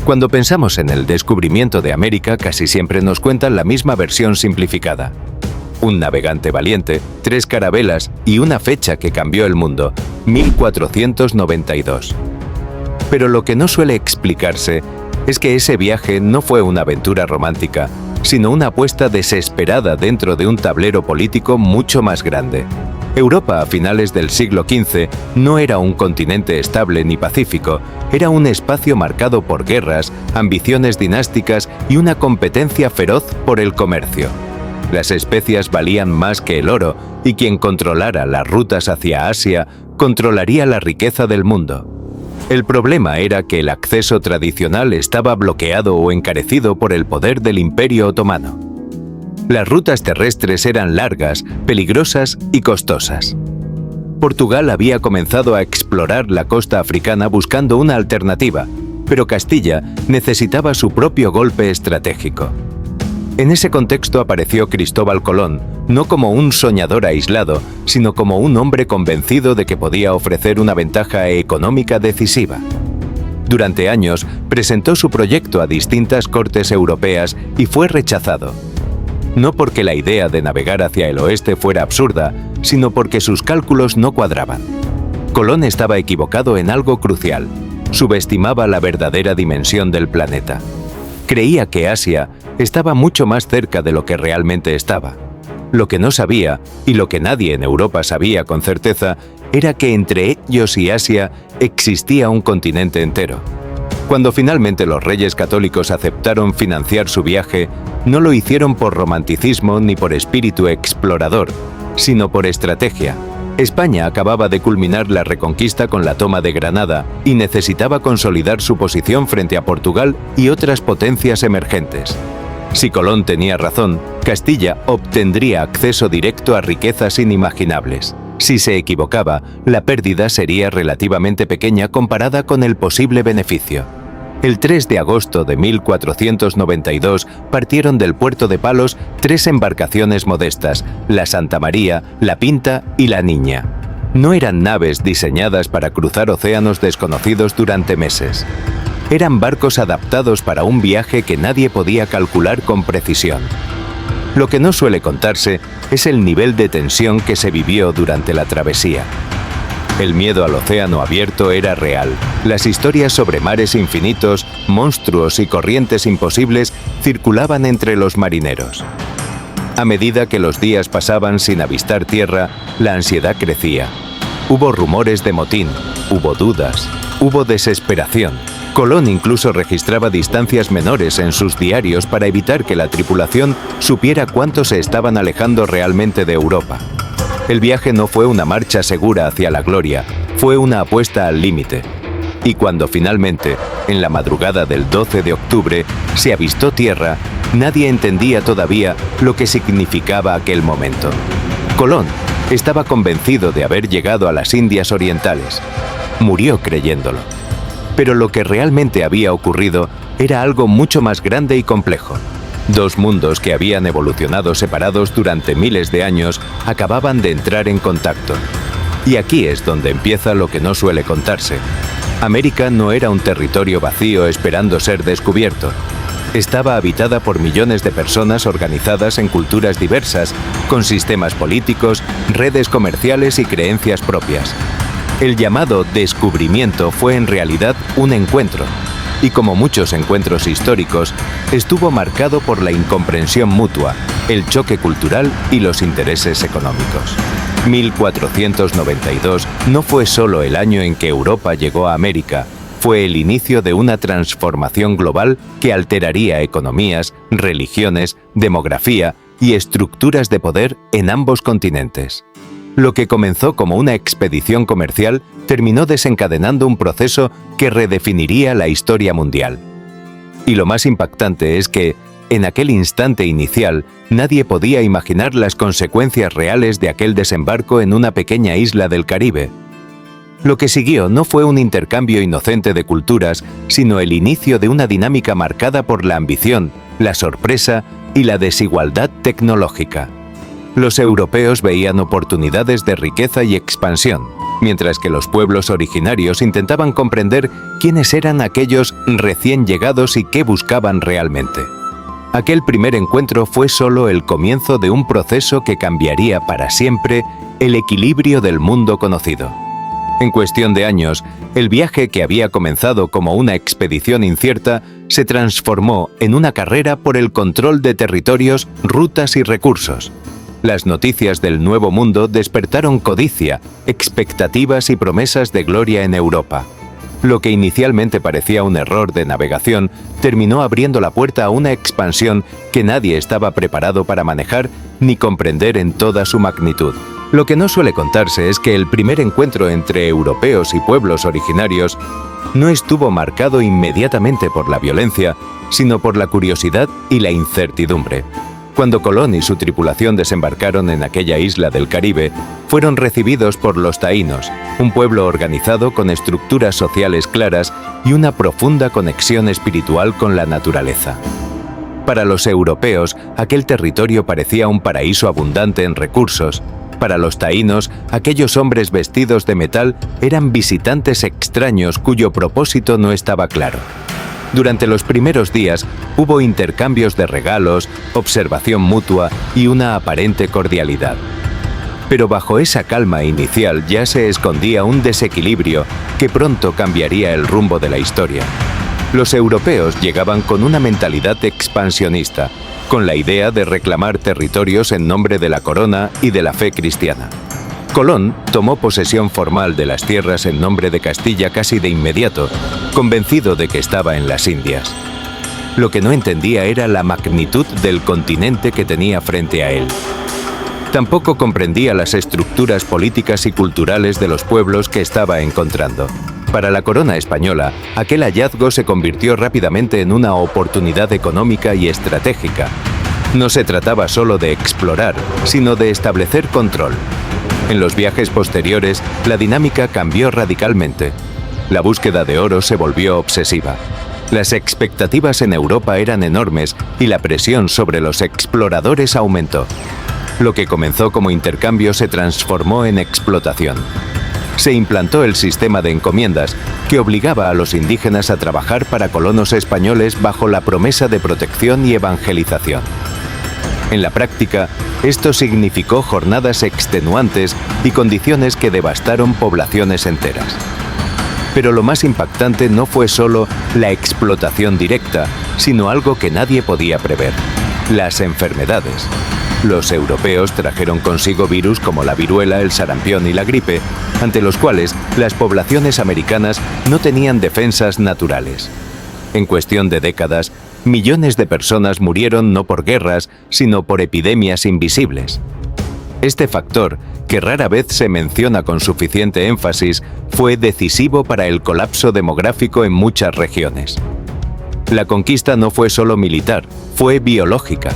Cuando pensamos en el descubrimiento de América, casi siempre nos cuentan la misma versión simplificada. Un navegante valiente, 3 carabelas y una fecha que cambió el mundo, 1492. Pero lo que no suele explicarse es que ese viaje no fue una aventura romántica, sino una apuesta desesperada dentro de un tablero político mucho más grande. Europa a finales del siglo XV no era un continente estable ni pacífico, era un espacio marcado por guerras, ambiciones dinásticas y una competencia feroz por el comercio. Las especias valían más que el oro, y quien controlara las rutas hacia Asia controlaría la riqueza del mundo. El problema era que el acceso tradicional estaba bloqueado o encarecido por el poder del Imperio Otomano. Las rutas terrestres eran largas, peligrosas y costosas. Portugal había comenzado a explorar la costa africana buscando una alternativa, pero Castilla necesitaba su propio golpe estratégico. En ese contexto apareció Cristóbal Colón, no como un soñador aislado, sino como un hombre convencido de que podía ofrecer una ventaja económica decisiva. Durante años presentó su proyecto a distintas cortes europeas y fue rechazado. No porque la idea de navegar hacia el oeste fuera absurda, sino porque sus cálculos no cuadraban. Colón estaba equivocado en algo crucial. Subestimaba la verdadera dimensión del planeta. Creía que Asia estaba mucho más cerca de lo que realmente estaba. Lo que no sabía, y lo que nadie en Europa sabía con certeza, era que entre ellos y Asia existía un continente entero. Cuando finalmente los reyes católicos aceptaron financiar su viaje, no lo hicieron por romanticismo ni por espíritu explorador, sino por estrategia. España acababa de culminar la reconquista con la toma de Granada y necesitaba consolidar su posición frente a Portugal y otras potencias emergentes. Si Colón tenía razón, Castilla obtendría acceso directo a riquezas inimaginables. Si se equivocaba, la pérdida sería relativamente pequeña comparada con el posible beneficio. El 3 de agosto de 1492 partieron del puerto de Palos 3 embarcaciones modestas, la Santa María, la Pinta y la Niña. No eran naves diseñadas para cruzar océanos desconocidos durante meses. Eran barcos adaptados para un viaje que nadie podía calcular con precisión. Lo que no suele contarse es el nivel de tensión que se vivió durante la travesía. El miedo al océano abierto era real. Las historias sobre mares infinitos, monstruos y corrientes imposibles circulaban entre los marineros. A medida que los días pasaban sin avistar tierra, la ansiedad crecía. Hubo rumores de motín, hubo dudas, hubo desesperación. Colón incluso registraba distancias menores en sus diarios para evitar que la tripulación supiera cuánto se estaban alejando realmente de Europa. El viaje no fue una marcha segura hacia la gloria, fue una apuesta al límite. Y cuando finalmente, en la madrugada del 12 de octubre, se avistó tierra, nadie entendía todavía lo que significaba aquel momento. Colón estaba convencido de haber llegado a las Indias Orientales. Murió creyéndolo. Pero lo que realmente había ocurrido era algo mucho más grande y complejo. 2 mundos que habían evolucionado separados durante miles de años acababan de entrar en contacto. Y aquí es donde empieza lo que no suele contarse. América no era un territorio vacío esperando ser descubierto. Estaba habitada por millones de personas organizadas en culturas diversas, con sistemas políticos, redes comerciales y creencias propias. El llamado descubrimiento fue en realidad un encuentro. Y como muchos encuentros históricos, estuvo marcado por la incomprensión mutua, el choque cultural y los intereses económicos. 1492 no fue solo el año en que Europa llegó a América, fue el inicio de una transformación global que alteraría economías, religiones, demografía y estructuras de poder en ambos continentes. Lo que comenzó como una expedición comercial terminó desencadenando un proceso que redefiniría la historia mundial. Y lo más impactante es que, en aquel instante inicial, nadie podía imaginar las consecuencias reales de aquel desembarco en una pequeña isla del Caribe. Lo que siguió no fue un intercambio inocente de culturas, sino el inicio de una dinámica marcada por la ambición, la sorpresa y la desigualdad tecnológica. Los europeos veían oportunidades de riqueza y expansión. mientras que los pueblos originarios intentaban comprender quiénes eran aquellos recién llegados y qué buscaban realmente. Aquel primer encuentro fue solo el comienzo de un proceso que cambiaría para siempre el equilibrio del mundo conocido. En cuestión de años, el viaje que había comenzado como una expedición incierta se transformó en una carrera por el control de territorios, rutas y recursos. Las noticias del Nuevo Mundo despertaron codicia, expectativas y promesas de gloria en Europa. Lo que inicialmente parecía un error de navegación terminó abriendo la puerta a una expansión que nadie estaba preparado para manejar ni comprender en toda su magnitud. Lo que no suele contarse es que el primer encuentro entre europeos y pueblos originarios no estuvo marcado inmediatamente por la violencia, sino por la curiosidad y la incertidumbre. Cuando Colón y su tripulación desembarcaron en aquella isla del Caribe, fueron recibidos por los taínos, un pueblo organizado con estructuras sociales claras y una profunda conexión espiritual con la naturaleza. Para los europeos, aquel territorio parecía un paraíso abundante en recursos. Para los taínos, aquellos hombres vestidos de metal eran visitantes extraños cuyo propósito no estaba claro. Durante los primeros días hubo intercambios de regalos, observación mutua y una aparente cordialidad. Pero bajo esa calma inicial ya se escondía un desequilibrio que pronto cambiaría el rumbo de la historia. Los europeos llegaban con una mentalidad expansionista, con la idea de reclamar territorios en nombre de la corona y de la fe cristiana. Colón tomó posesión formal de las tierras en nombre de Castilla casi de inmediato, convencido de que estaba en las Indias. Lo que no entendía era la magnitud del continente que tenía frente a él. Tampoco comprendía las estructuras políticas y culturales de los pueblos que estaba encontrando. Para la corona española, aquel hallazgo se convirtió rápidamente en una oportunidad económica y estratégica. No se trataba solo de explorar, sino de establecer control. En los viajes posteriores, la dinámica cambió radicalmente. La búsqueda de oro se volvió obsesiva. Las expectativas en Europa eran enormes y la presión sobre los exploradores aumentó. Lo que comenzó como intercambio se transformó en explotación. Se implantó el sistema de encomiendas, que obligaba a los indígenas a trabajar para colonos españoles bajo la promesa de protección y evangelización. En la práctica, esto significó jornadas extenuantes y condiciones que devastaron poblaciones enteras. Pero lo más impactante no fue solo la explotación directa, sino algo que nadie podía prever: las enfermedades. Los europeos trajeron consigo virus como la viruela, el sarampión y la gripe, ante los cuales las poblaciones americanas no tenían defensas naturales. En cuestión de décadas, millones de personas murieron no por guerras, sino por epidemias invisibles. Este factor, que rara vez se menciona con suficiente énfasis, fue decisivo para el colapso demográfico en muchas regiones. La conquista no fue solo militar, fue biológica.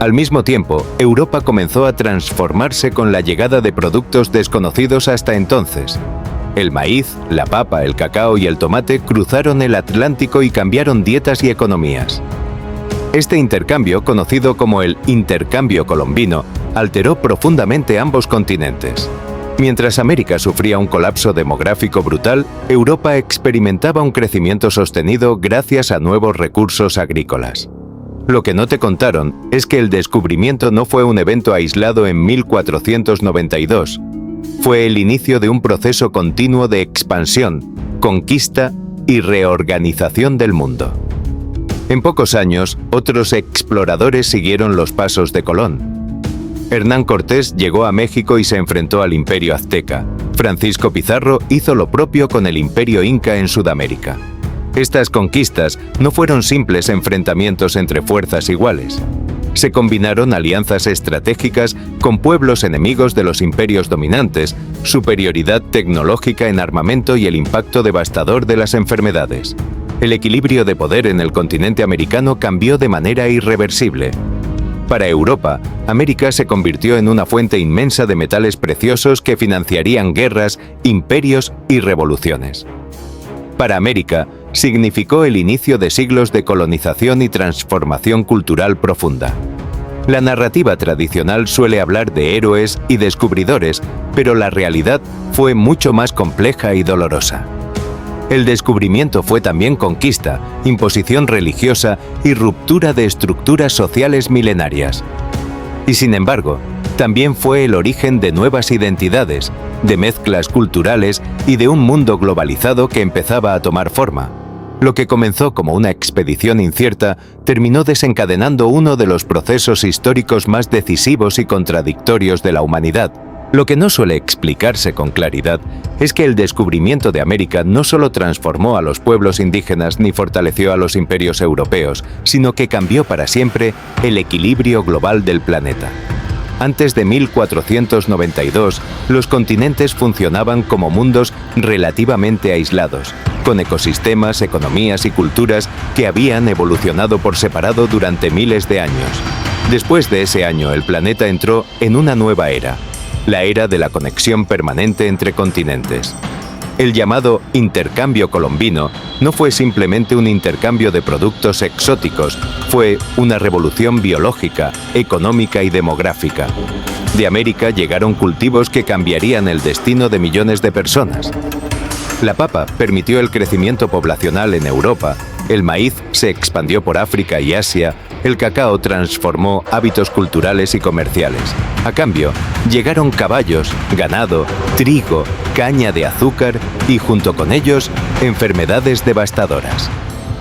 Al mismo tiempo, Europa comenzó a transformarse con la llegada de productos desconocidos hasta entonces. El maíz, la papa, el cacao y el tomate cruzaron el Atlántico y cambiaron dietas y economías. Este intercambio, conocido como el intercambio colombino, alteró profundamente ambos continentes. Mientras América sufría un colapso demográfico brutal, Europa experimentaba un crecimiento sostenido gracias a nuevos recursos agrícolas. Lo que no te contaron es que el descubrimiento no fue un evento aislado en 1492. Fue el inicio de un proceso continuo de expansión, conquista y reorganización del mundo. En pocos años, otros exploradores siguieron los pasos de Colón. Hernán Cortés llegó a México y se enfrentó al Imperio Azteca. Francisco Pizarro hizo lo propio con el Imperio Inca en Sudamérica. Estas conquistas no fueron simples enfrentamientos entre fuerzas iguales. Se combinaron alianzas estratégicas con pueblos enemigos de los imperios dominantes, superioridad tecnológica en armamento y el impacto devastador de las enfermedades. El equilibrio de poder en el continente americano cambió de manera irreversible. Para Europa, América se convirtió en una fuente inmensa de metales preciosos que financiarían guerras, imperios y revoluciones. Para América, significó el inicio de siglos de colonización y transformación cultural profunda. La narrativa tradicional suele hablar de héroes y descubridores, pero la realidad fue mucho más compleja y dolorosa. El descubrimiento fue también conquista, imposición religiosa y ruptura de estructuras sociales milenarias. Y sin embargo, también fue el origen de nuevas identidades, de mezclas culturales y de un mundo globalizado que empezaba a tomar forma. Lo que comenzó como una expedición incierta terminó desencadenando uno de los procesos históricos más decisivos y contradictorios de la humanidad. Lo que no suele explicarse con claridad es que el descubrimiento de América no solo transformó a los pueblos indígenas ni fortaleció a los imperios europeos, sino que cambió para siempre el equilibrio global del planeta. Antes de 1492, los continentes funcionaban como mundos relativamente aislados, con ecosistemas, economías y culturas que habían evolucionado por separado durante miles de años. Después de ese año, el planeta entró en una nueva era, la era de la conexión permanente entre continentes. El llamado intercambio colombino no fue simplemente un intercambio de productos exóticos, fue una revolución biológica, económica y demográfica. De América llegaron cultivos que cambiarían el destino de millones de personas. La papa permitió el crecimiento poblacional en Europa, el maíz se expandió por África y Asia, el cacao transformó hábitos culturales y comerciales. A cambio, llegaron caballos, ganado, trigo, caña de azúcar y, junto con ellos, enfermedades devastadoras.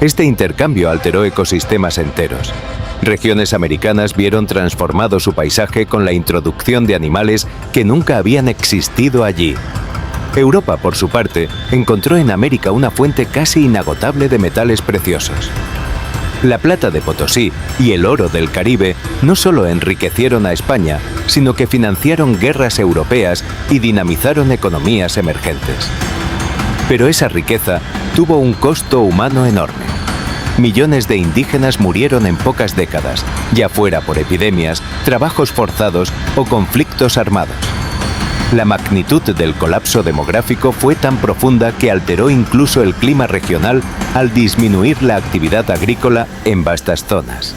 Este intercambio alteró ecosistemas enteros. Regiones americanas vieron transformado su paisaje con la introducción de animales que nunca habían existido allí. Europa, por su parte, encontró en América una fuente casi inagotable de metales preciosos. La plata de Potosí y el oro del Caribe no solo enriquecieron a España, sino que financiaron guerras europeas y dinamizaron economías emergentes. Pero esa riqueza tuvo un costo humano enorme. Millones de indígenas murieron en pocas décadas, ya fuera por epidemias, trabajos forzados o conflictos armados. La magnitud del colapso demográfico fue tan profunda que alteró incluso el clima regional al disminuir la actividad agrícola en vastas zonas.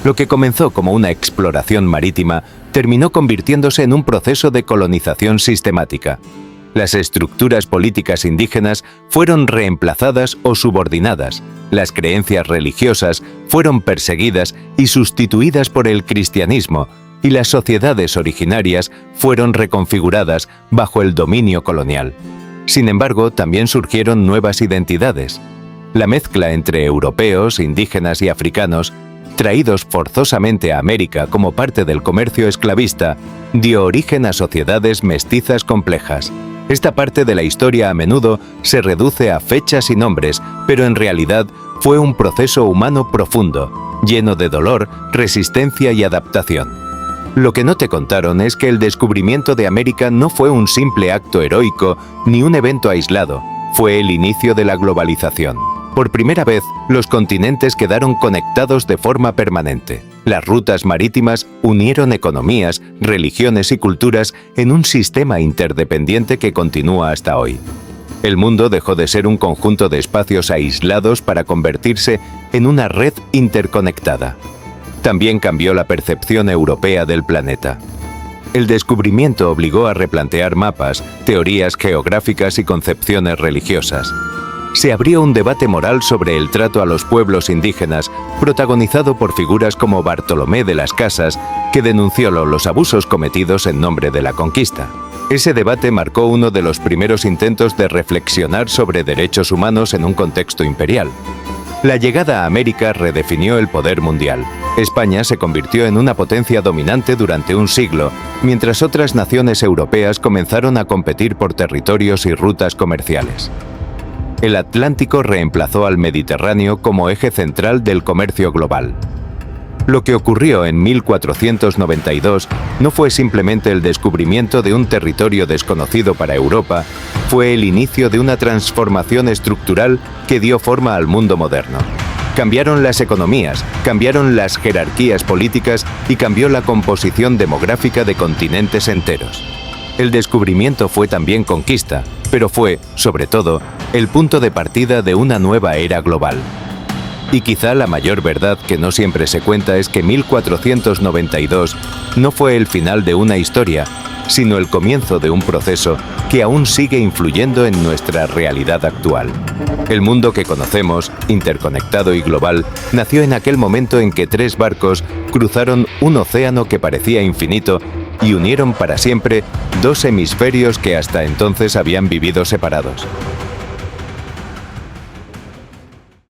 Lo que comenzó como una exploración marítima terminó convirtiéndose en un proceso de colonización sistemática. Las estructuras políticas indígenas fueron reemplazadas o subordinadas, las creencias religiosas fueron perseguidas y sustituidas por el cristianismo, y las sociedades originarias fueron reconfiguradas bajo el dominio colonial. Sin embargo, también surgieron nuevas identidades. La mezcla entre europeos, indígenas y africanos, traídos forzosamente a América como parte del comercio esclavista, dio origen a sociedades mestizas complejas. Esta parte de la historia a menudo se reduce a fechas y nombres, pero en realidad fue un proceso humano profundo, lleno de dolor, resistencia y adaptación. Lo que no te contaron es que el descubrimiento de América no fue un simple acto heroico ni un evento aislado, fue el inicio de la globalización. Por primera vez, los continentes quedaron conectados de forma permanente. Las rutas marítimas unieron economías, religiones y culturas en un sistema interdependiente que continúa hasta hoy. El mundo dejó de ser un conjunto de espacios aislados para convertirse en una red interconectada. También cambió la percepción europea del planeta. El descubrimiento obligó a replantear mapas, teorías geográficas y concepciones religiosas. Se abrió un debate moral sobre el trato a los pueblos indígenas, protagonizado por figuras como Bartolomé de las Casas, que denunció los abusos cometidos en nombre de la conquista. Ese debate marcó uno de los primeros intentos de reflexionar sobre derechos humanos en un contexto imperial. La llegada a América redefinió el poder mundial. España se convirtió en una potencia dominante durante un siglo, mientras otras naciones europeas comenzaron a competir por territorios y rutas comerciales. El Atlántico reemplazó al Mediterráneo como eje central del comercio global. Lo que ocurrió en 1492 no fue simplemente el descubrimiento de un territorio desconocido para Europa, fue el inicio de una transformación estructural que dio forma al mundo moderno. Cambiaron las economías, cambiaron las jerarquías políticas y cambió la composición demográfica de continentes enteros. El descubrimiento fue también conquista, pero fue, sobre todo, el punto de partida de una nueva era global. Y quizá la mayor verdad que no siempre se cuenta es que 1492 no fue el final de una historia, sino el comienzo de un proceso que aún sigue influyendo en nuestra realidad actual. El mundo que conocemos, interconectado y global, nació en aquel momento en que 3 barcos cruzaron un océano que parecía infinito y unieron para siempre 2 hemisferios que hasta entonces habían vivido separados.